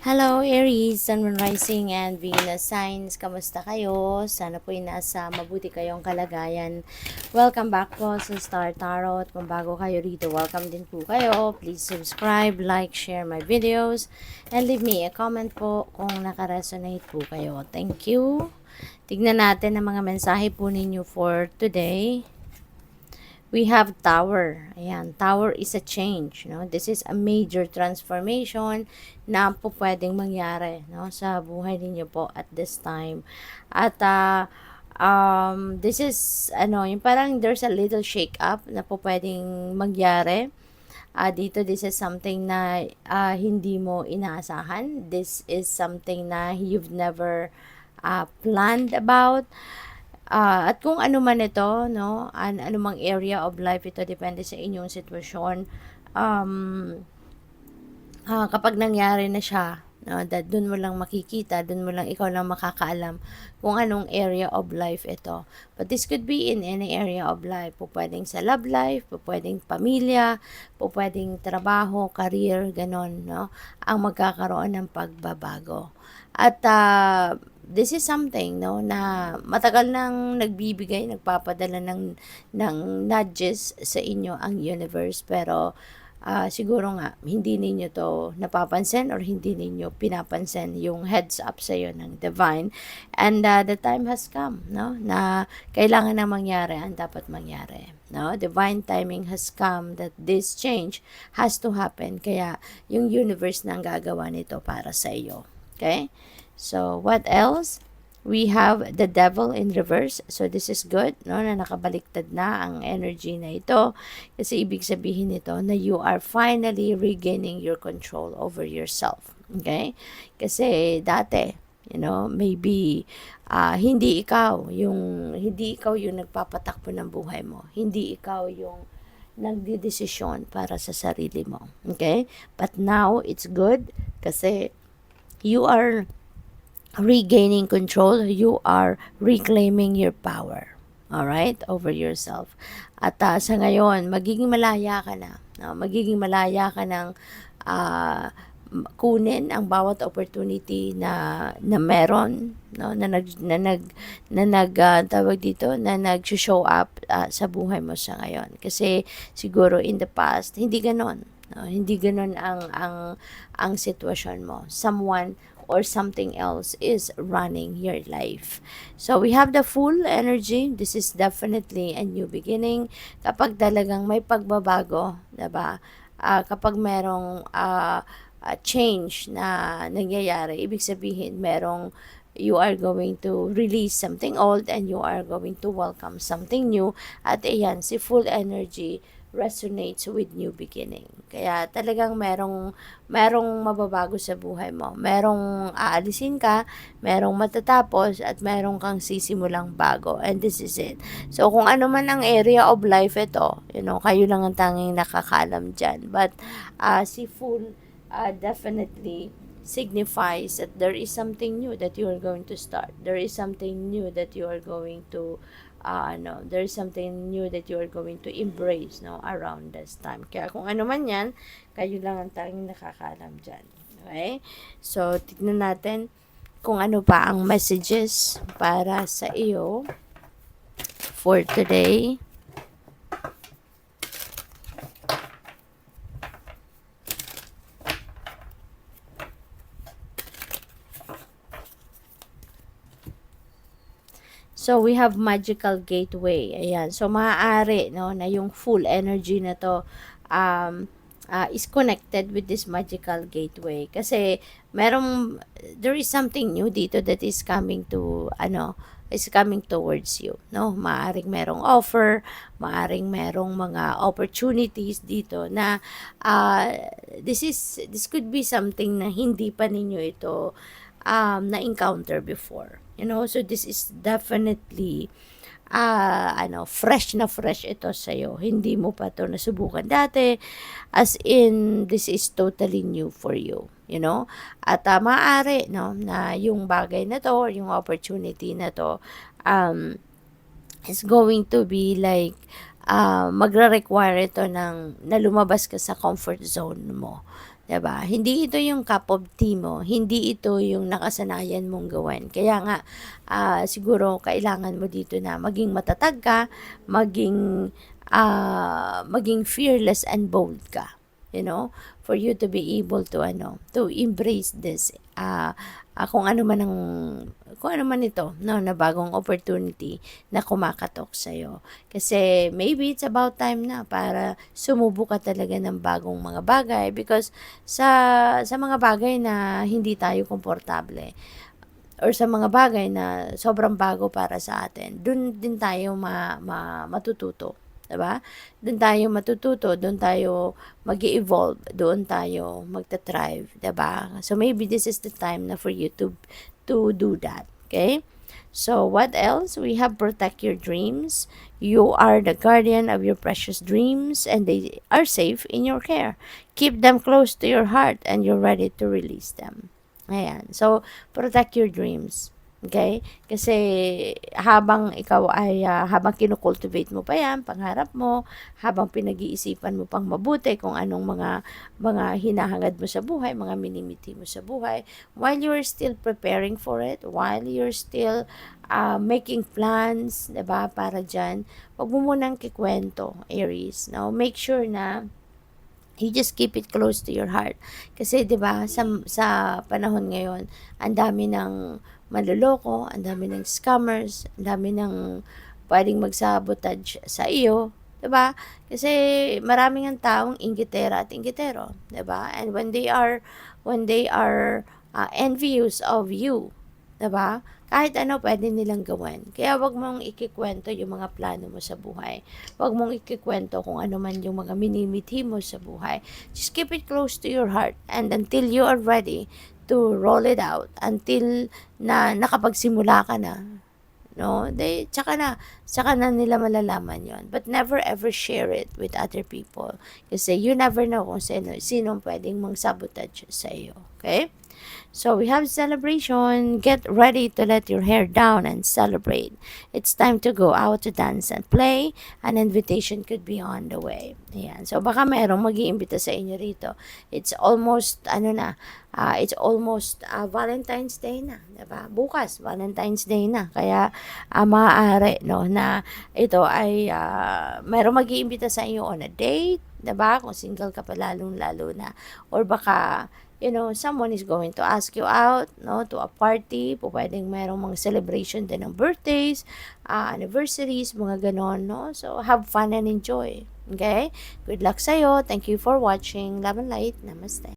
Hello Aries, Sun, Moon Rising and Venus signs. Kamusta kayo? Sana po nasa mabuti kayong kalagayan. Welcome back po sa Star Tarot. Kung bago kayo rito, welcome din po kayo. Please subscribe, like, share my videos, and leave me a comment po kung nakaresonate po kayo. Thank you. Tignan natin ang mga mensahe po ninyo for today. We have Tower. Ayan, Tower is a change, no? This is a major transformation na po pwedeng mangyari, no, sa buhay ninyo po at this time. At this is yung parang there's a little shake up na po pwedeng mangyari. Dito, this is something na hindi mo inaasahan. This is something na you've never planned about. At kung ano man ito, no, anumang area of life ito, depende sa inyong sitwasyon. Kapag nangyari na siya, no, doon mo lang makikita, doon mo lang ikaw lang makakaalam kung anong area of life ito. But this could be in any area of life. Po pwedeng sa love life, po pwedeng pamilya, po pwedeng trabaho, career, ganon, no, ang magkakaroon ng pagbabago. At this is something, no, na matagal nang nagbibigay, nagpapadala ng nudges sa inyo ang universe, pero siguro nga hindi ninyo to napapansin or hindi ninyo pinapansin yung heads up sa iyo ng divine, and the time has come, no, na kailangan na mangyari ang dapat mangyari, no. Divine timing has come that this change has to happen, kaya yung universe na ang gagawa nito para sa iyo. Okay? So, what else? We have the devil in reverse. So, this is good, no? Na nakabaliktad na ang energy na ito. Kasi ibig sabihin nito na you are finally regaining your control over yourself. Okay? Kasi dati, maybe hindi ikaw yung nagpapatakbo ng buhay mo. Hindi ikaw yung nagdidesisyon para sa sarili mo. Okay? But now, it's good kasi you are regaining control, you are reclaiming your power, all right, over yourself. At sa ngayon, magiging malaya ka na, no? Magiging malaya ka ng kunin ang bawat opportunity na meron, no, tawag dito, na nag-show up sa buhay mo sa ngayon. Kasi siguro in the past hindi ganon, no? Hindi ganon ang sitwasyon mo. Someone or something else is running your life. So we have the full energy. This is definitely a new beginning. Kapag talagang may pagbabago, diba? Kapag merong change na nangyayari, ibig sabihin you are going to release something old and you are going to welcome something new. At ayan, si full energy resonates with new beginning. Kaya talagang merong mababago sa buhay mo. Merong aalisin ka, merong matatapos, at merong kang sisimulang bago. And this is it. So, kung ano man ang area of life ito, kayo lang ang tanging nakakaalam dyan. But, si full definitely signifies that there is something new that you are going to start. There is something new that you are going to there is something new that you are going to embrace, no, around this time. Kaya kung ano man yan, kayo lang ang tanging nakakaalam dyan. Okay? So, tignan natin kung ano pa ang messages para sa iyo for today. So, we have magical gateway. Ayan. So, maaari, no, na yung full energy na to is connected with this magical gateway. Kasi, there is something new dito that is coming towards you, no? Maaring merong offer, maaring merong mga opportunities dito na this could be something na hindi pa ninyo ito na-encounter before. So this is definitely fresh na fresh ito sa'yo. Hindi mo pa to nasubukan dati. As in, this is totally new for you. At maaari, no, na yung bagay na to or yung opportunity na to is going to be like magre-require ito na lumabas ka sa comfort zone mo. 'Di ba? Hindi ito yung cup of tea mo, hindi ito yung nakasanayan mong gawin. Kaya nga, siguro kailangan mo dito na maging matatag ka, maging fearless and bold ka, for you to be able to to embrace this, kung ano man ang kung ano man ito, no, na bagong opportunity na kumakatok sa'yo. Kasi maybe it's about time na para sumubok ka talaga ng bagong mga bagay, because sa mga bagay na hindi tayo komportable or sa mga bagay na sobrang bago para sa atin, dun din tayo matututo. 'Di ba? Doon tayo matututo, doon tayo mag-evolve, doon tayo magta-thrive, 'di ba? So maybe this is the time na for you to do that, okay? So what else? We have protect your dreams. You are the guardian of your precious dreams and they are safe in your care. Keep them close to your heart and you're ready to release them. Ayan. So, protect your dreams. Okay? Kasi habang ikaw ay, habang kinocultivate mo pa yan, pangarap mo, habang pinag-iisipan mo pang mabuti kung anong mga hinahangad mo sa buhay, mga minimiti mo sa buhay, while you're still preparing for it, while you're still making plans, 'di ba, para dyan, wag mo munang kikwento, Aries. No? Make sure na you just keep it close to your heart. Kasi 'di ba sa panahon ngayon, ang dami ng manloloko, ang dami ng scammers, ang dami ng puwedeng mag-sabotage sa iyo, 'di ba? Kasi maraming ang taong inggitera at inggitero, 'di ba? And when they are envious of you, 'di ba? Kahit ano pwede nilang gawin. Kaya 'wag mong ikikwento yung mga plano mo sa buhay. 'Wag mong ikikwento kung ano man yung mga minimithi mo sa buhay. Just keep it close to your heart and until you are ready to roll it out, until na nakapagsimula ka na, no? Tsaka na nila malalaman 'yon. But never ever share it with other people kasi you never know kung sinong pwedeng mang-sabotage sa iyo, okay? So we have celebration. Get ready to let your hair down and celebrate. It's time to go out to dance and play. An invitation could be on the way. Ayan. So baka merong mag-iimbita sa inyo rito. It's almost it's almost Valentine's Day na, 'di ba? Bukas Valentine's Day na. Kaya maaari no na ito ay merong mag-iimbita sa inyo on a date, 'di ba? Kung single ka pa, lalong-lalo na. Or baka someone is going to ask you out, no, to a party. Pwedeng merong mga celebration din ng birthdays, anniversaries, mga ganon, no? So, have fun and enjoy. Okay? Good luck sa'yo. Thank you for watching. Love and light. Namaste.